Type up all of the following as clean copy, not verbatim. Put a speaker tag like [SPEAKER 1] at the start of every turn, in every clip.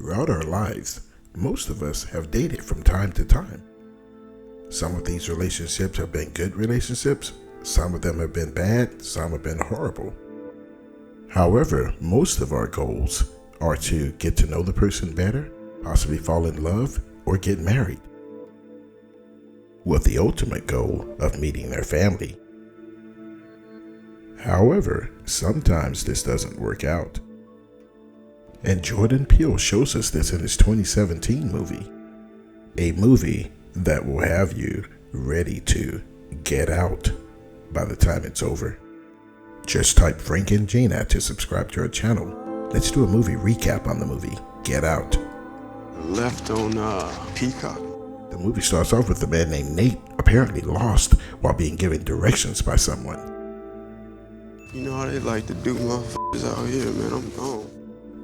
[SPEAKER 1] Throughout our lives, most of us have dated from time to time. Some of these relationships have been good relationships, some of them have been bad, some have been horrible. However, most of our goals are to get to know the person better, possibly fall in love, or get married, with the ultimate goal of meeting their family. However, sometimes this doesn't work out. And Jordan Peele shows us this in his 2017 movie. A movie that will have you ready to get out by the time it's over. Just type Frank and Gina to subscribe to our channel. Let's do a movie recap on the movie Get Out.
[SPEAKER 2] Left on Peacock.
[SPEAKER 1] The movie starts off with a man named Nate apparently lost while being given directions by someone.
[SPEAKER 2] You know how they like to do motherfuckers out here, man. I'm gone.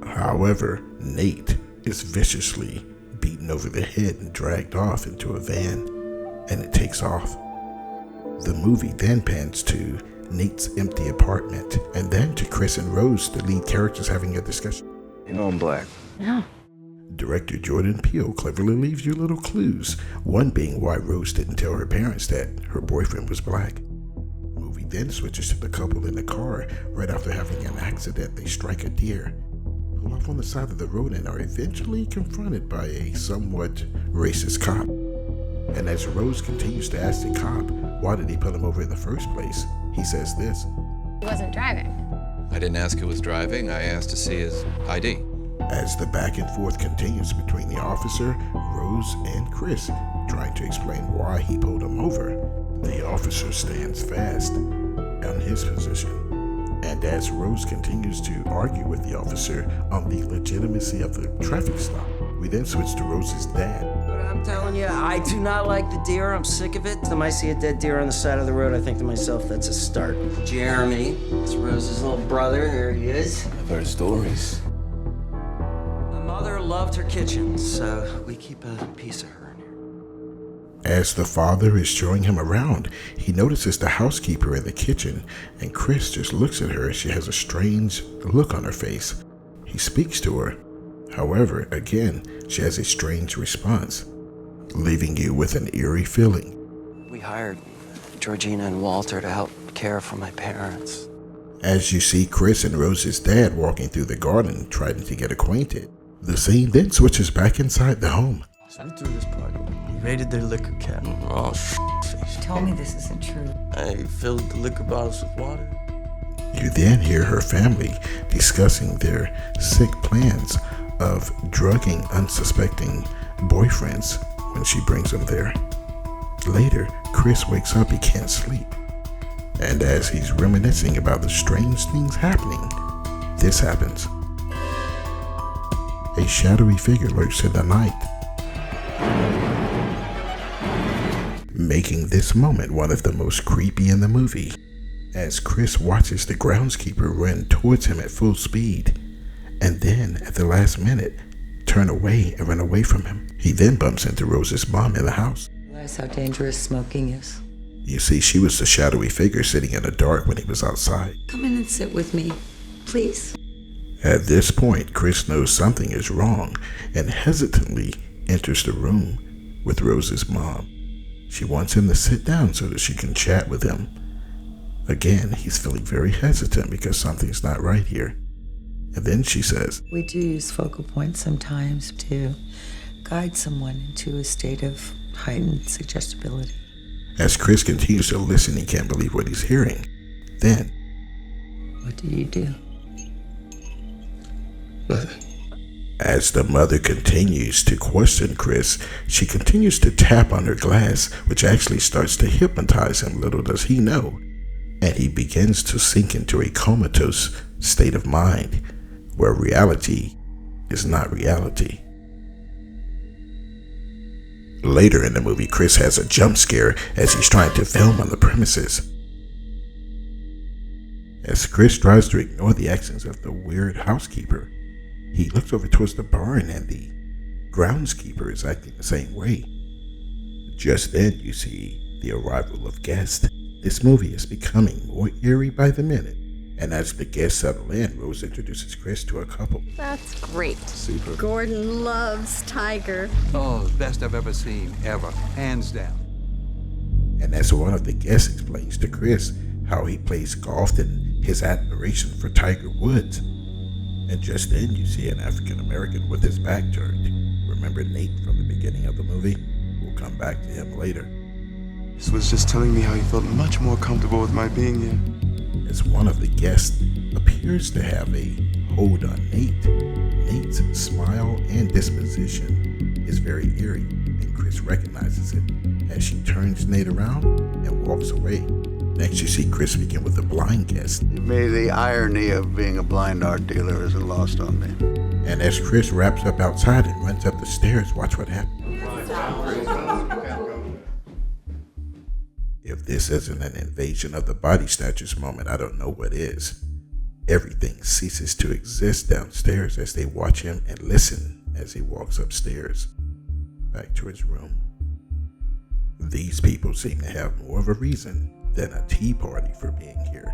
[SPEAKER 1] However, Nate is viciously beaten over the head and dragged off into a van, and it takes off. The movie then pans to Nate's empty apartment, and then to Chris and Rose, the lead characters, having a discussion.
[SPEAKER 3] You know I'm black.
[SPEAKER 4] Yeah.
[SPEAKER 1] Director Jordan Peele cleverly leaves you little clues, one being why Rose didn't tell her parents that her boyfriend was black. The movie then switches to the couple in the car. Right after having an accident, they strike a deer, pull off on the side of the road, and are eventually confronted by a somewhat racist cop. And as Rose continues to ask the cop, why did he pull him over in the first place, he says this.
[SPEAKER 4] He wasn't driving.
[SPEAKER 3] I didn't ask who was driving. I asked to see his ID.
[SPEAKER 1] As the back and forth continues between the officer, Rose, and Chris, trying to explain why he pulled him over, the officer stands fast on his position. And as Rose continues to argue with the officer on the legitimacy of the traffic stop, we then switch to Rose's dad.
[SPEAKER 5] But I'm telling you, I do not like the deer. I'm sick of it. Time I see a dead deer on the side of the road, I think to myself, that's a start. Jeremy, it's Rose's little brother. There he is.
[SPEAKER 3] I've heard stories.
[SPEAKER 5] My mother loved her kitchen, so we keep a piece of her in here.
[SPEAKER 1] As the father is showing him around, he notices the housekeeper in the kitchen, and Chris just looks at her as she has a strange look on her face. He speaks to her. However, again, she has a strange response, leaving you with an eerie feeling.
[SPEAKER 5] We hired Georgina and Walter to help care for my parents.
[SPEAKER 1] As you see Chris and Rose's dad walking through the garden trying to get acquainted, the scene then switches back inside the home.
[SPEAKER 5] So we threw this party. We raided their liquor cabinet. Oh, face.
[SPEAKER 6] Tell me this isn't true.
[SPEAKER 5] I filled the liquor bottles with water.
[SPEAKER 1] You then hear her family discussing their sick plans of drugging unsuspecting boyfriends when she brings them there. Later, Chris wakes up, he can't sleep. And as he's reminiscing about the strange things happening, this happens. A shadowy figure lurks in the night, making this moment one of the most creepy in the movie, as Chris watches the groundskeeper run towards him at full speed, and then, at the last minute, turn away and run away from him. He then bumps into Rose's mom in the house.
[SPEAKER 6] Realize how dangerous smoking is.
[SPEAKER 1] You see, she was the shadowy figure sitting in the dark when he was outside.
[SPEAKER 6] Come in and sit with me, please.
[SPEAKER 1] At this point, Chris knows something is wrong and hesitantly enters the room with Rose's mom. She wants him to sit down so that she can chat with him. Again, he's feeling very hesitant because something's not right here. And then she says,
[SPEAKER 6] We do use focal points sometimes to guide someone into a state of heightened suggestibility.
[SPEAKER 1] As Chris continues to listen, he can't believe what he's hearing. Then,
[SPEAKER 6] What do you do?
[SPEAKER 1] as the mother continues to question Chris, she continues to tap on her glass, which actually starts to hypnotize him, little does he know. And he begins to sink into a comatose state of mind, where reality is not reality. Later in the movie, Chris has a jump scare as he's trying to film on the premises. As Chris tries to ignore the actions of the weird housekeeper, he looks over towards the barn and the groundskeeper is acting the same way. Just then you see the arrival of guests. This movie is becoming more eerie by the minute, And as the guests settle in, Rose introduces Chris to a couple.
[SPEAKER 4] That's great.
[SPEAKER 7] Super.
[SPEAKER 4] Gordon loves Tiger.
[SPEAKER 7] Oh, best I've ever seen, ever. Hands down.
[SPEAKER 1] And as one of the guests explains to Chris how he plays golf and his admiration for Tiger Woods. And just then you see an African American with his back turned. Remember Nate from the beginning of the movie? We'll come back to him later.
[SPEAKER 2] This was just telling me how he felt much more comfortable with my being here.
[SPEAKER 1] As one of the guests appears to have a hold on Nate, Nate's smile and disposition is very eerie, and Chris recognizes it as she turns Nate around and walks away. Next, you see Chris begin with the blind guest.
[SPEAKER 8] Maybe the irony of being a blind art dealer isn't lost on me.
[SPEAKER 1] And as Chris wraps up outside and runs up the stairs, watch what happens. If this isn't an invasion of the body snatchers moment, I don't know what is. Everything ceases to exist downstairs as they watch him and listen as he walks upstairs, back to his room. These people seem to have more of a reason than a tea party for being here.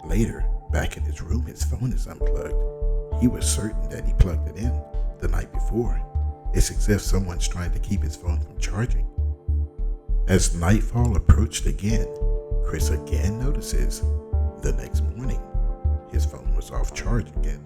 [SPEAKER 1] Later, back in his room, his phone is unplugged. He was certain that he plugged it in the night before. It's as if someone's trying to keep his phone from charging. As nightfall approached again, Chris again notices the next morning his phone was off charge again.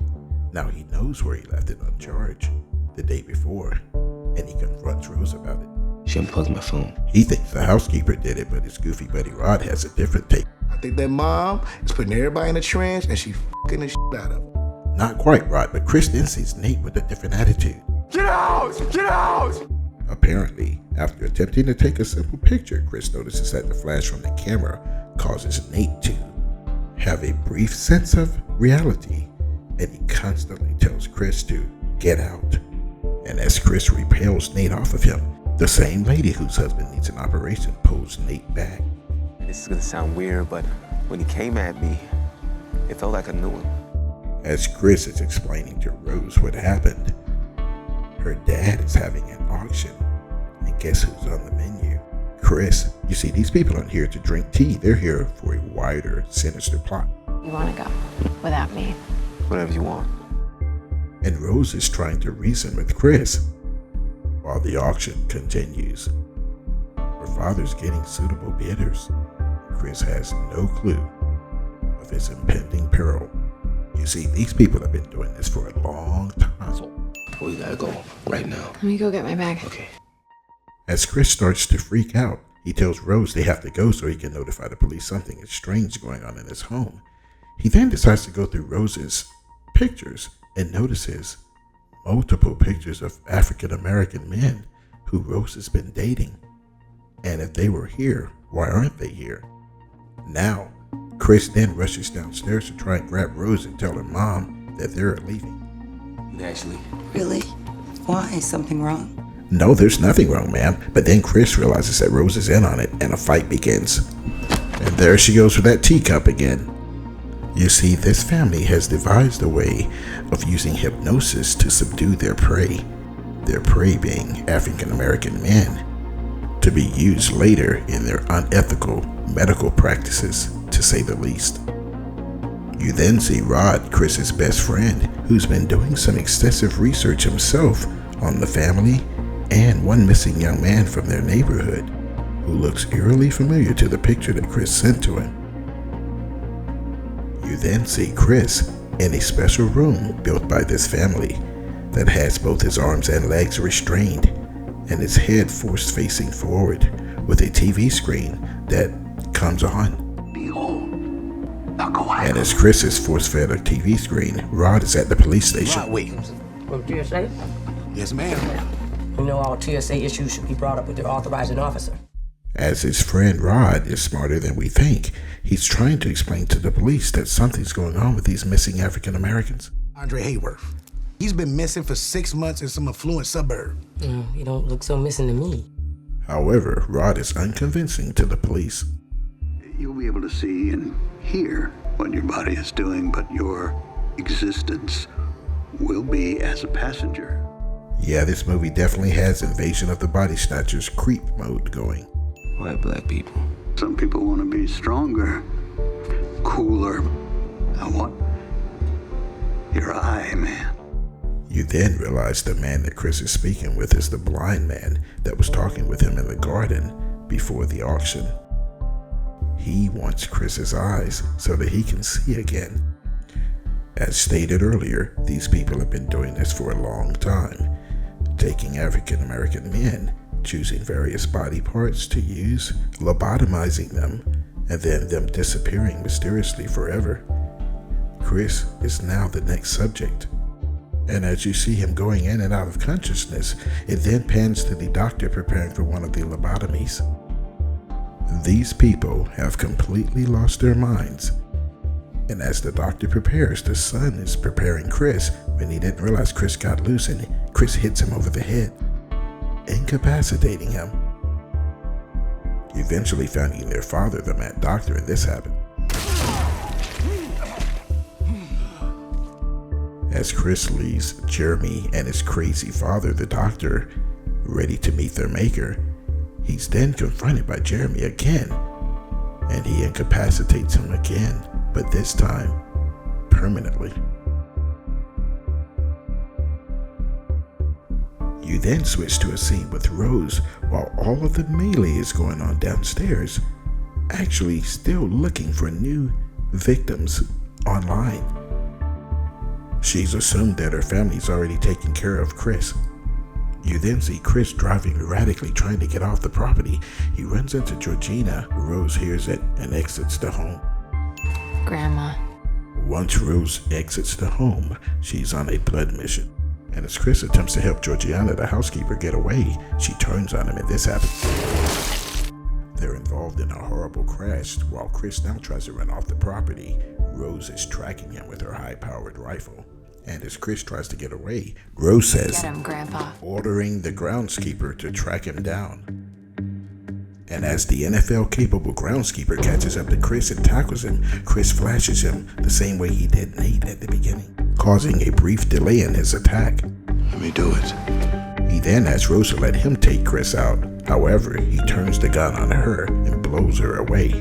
[SPEAKER 1] Now he knows where he left it on charge the day before, and he confronts Rose about it.
[SPEAKER 9] She unplugged my phone.
[SPEAKER 1] He thinks the housekeeper did it, but his goofy buddy Rod has a different take.
[SPEAKER 10] I think that mom is putting everybody in a trance and she f***ing the shit out of them.
[SPEAKER 1] Not quite, Rod, but Chris then sees Nate with a different attitude.
[SPEAKER 2] Get out! Get out!
[SPEAKER 1] Apparently, after attempting to take a simple picture, Chris notices that the flash from the camera causes Nate to have a brief sense of reality, and he constantly tells Chris to get out. And as Chris repels Nate off of him, the same lady whose husband needs an operation pulls Nate back.
[SPEAKER 9] This is gonna sound weird, but when he came at me, it felt like I knew him.
[SPEAKER 1] As Chris is explaining to Rose what happened, her dad is having an auction, and guess who's on the menu? Chris. You see, these people aren't here to drink tea. They're here for a wider, sinister plot.
[SPEAKER 4] You want to go without me?
[SPEAKER 9] Whatever you want.
[SPEAKER 1] And Rose is trying to reason with Chris while the auction continues. Her father's getting suitable bidders. Chris has no clue of his impending peril. You see, these people have been doing this for a long time.
[SPEAKER 9] We gotta go right now.
[SPEAKER 4] Let me go get my bag.
[SPEAKER 9] Okay.
[SPEAKER 1] As Chris starts to freak out, he tells Rose they have to go so he can notify the police something is strange going on in his home. He then decides to go through Rose's pictures and notices multiple pictures of African American men who Rose has been dating. And if they were here, why aren't they here? Now, Chris then rushes downstairs to try and grab Rose and tell her mom that they're leaving.
[SPEAKER 9] Actually.
[SPEAKER 6] Really? Why? Something wrong?
[SPEAKER 1] No, there's nothing wrong, ma'am. But then Chris realizes that Rose is in on it and a fight begins. And there she goes with that teacup again. You see, this family has devised a way of using hypnosis to subdue their prey being African American men, to be used later in their unethical medical practices, to say the least. You then see Rod, Chris's best friend, who's been doing some extensive research himself on the family and one missing young man from their neighborhood who looks eerily familiar to the picture that Chris sent to him. You then see Chris in a special room built by this family that has both his arms and legs restrained and his head forced facing forward with a TV screen that comes on. And as Chris is force-fed a TV screen, Rod is at the police station.
[SPEAKER 10] Rod, wait.
[SPEAKER 11] From TSA?
[SPEAKER 10] Yes, ma'am.
[SPEAKER 11] You know all TSA issues should be brought up with their authorizing officer.
[SPEAKER 1] As his friend Rod is smarter than we think, he's trying to explain to the police that something's going on with these missing African Americans.
[SPEAKER 10] Andre Hayworth. He's been missing for 6 months in some affluent suburb.
[SPEAKER 11] You don't look so missing to me.
[SPEAKER 1] However, Rod is unconvincing to the police.
[SPEAKER 8] You'll be able to see and hear what your body is doing, but your existence will be as a passenger.
[SPEAKER 1] Yeah, this movie definitely has Invasion of the Body Snatchers creep mode going.
[SPEAKER 9] White black people.
[SPEAKER 8] Some people want to be stronger, cooler, I want your eye, man.
[SPEAKER 1] You then realize the man that Chris is speaking with is the blind man that was talking with him in the garden before the auction. He wants Chris's eyes so that he can see again. As stated earlier, these people have been doing this for a long time, taking African American men, choosing various body parts to use, lobotomizing them, and then them disappearing mysteriously forever. Chris is now the next subject. And as you see him going in and out of consciousness, it then pans to the doctor preparing for one of the lobotomies. These people have completely lost their minds. And as the doctor prepares, the son is preparing Chris when he didn't realize Chris got loose and Chris hits him over the head, incapacitating him. Eventually finding their father, the mad doctor, and this happened. As Chris leaves Jeremy and his crazy father, the doctor, ready to meet their maker, he's then confronted by Jeremy again, and he incapacitates him again, but this time permanently. You then switch to a scene with Rose while all of the melee is going on downstairs, actually still looking for new victims online. She's assumed that her family's already taken care of Chris. You then see Chris driving erratically, trying to get off the property. He runs into Georgina. Rose hears it and exits the home.
[SPEAKER 4] Grandma.
[SPEAKER 1] Once Rose exits the home, she's on a blood mission. And as Chris attempts to help Georgiana, the housekeeper, get away, she turns on him and this happens. They're involved in a horrible crash. While Chris now tries to run off the property, Rose is tracking him with her high-powered rifle. And as Chris tries to get away, Rose says,
[SPEAKER 4] "Get him, Grandpa,"
[SPEAKER 1] ordering the groundskeeper to track him down. And as the NFL-capable groundskeeper catches up to Chris and tackles him, Chris flashes him the same way he did Nate at the beginning, causing a brief delay in his attack.
[SPEAKER 2] Let me do it.
[SPEAKER 1] He then asks Rose to let him take Chris out. However, he turns the gun on her and blows her away,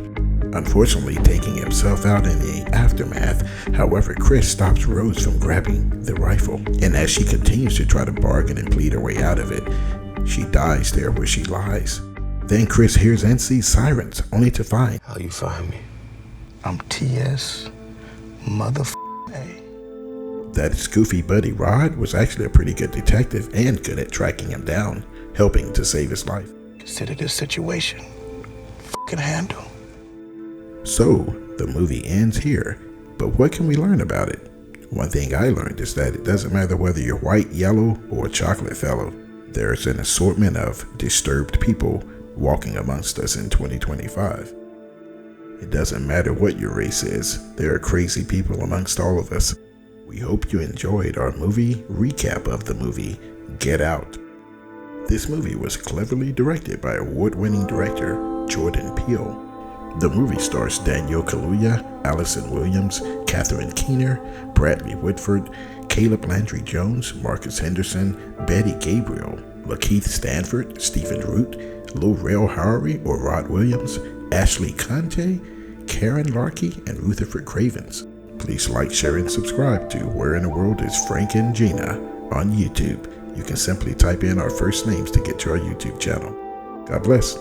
[SPEAKER 1] unfortunately taking himself out in the aftermath. However, Chris stops Rose from grabbing the rifle, and as she continues to try to bargain and plead her way out of it, she dies there where she lies. Then Chris hears and sees sirens, only to find...
[SPEAKER 10] How you find me? I'm T.S. A.
[SPEAKER 1] that his goofy buddy Rod was actually a pretty good detective and good at tracking him down, helping to save his life.
[SPEAKER 10] Consider this situation. Can handle.
[SPEAKER 1] So, the movie ends here, but what can we learn about it? One thing I learned is that it doesn't matter whether you're white, yellow, or a chocolate fellow. There's an assortment of disturbed people walking amongst us in 2025. It doesn't matter what your race is, there are crazy people amongst all of us. We hope you enjoyed our movie recap of the movie Get Out. This movie was cleverly directed by award-winning director Jordan Peele. The movie stars Daniel Kaluuya, Allison Williams, Catherine Keener, Bradley Whitford, Caleb Landry Jones, Marcus Henderson, Betty Gabriel, LaKeith Stanfield, Stephen Root, Lil Rel Howery or Rod Williams, Ashley Conte, Karen Larkey, and Rutherford Cravens. Please like, share, and subscribe to Where in the World is Frank and Gina on YouTube. You can simply type in our first names to get to our YouTube channel. God bless.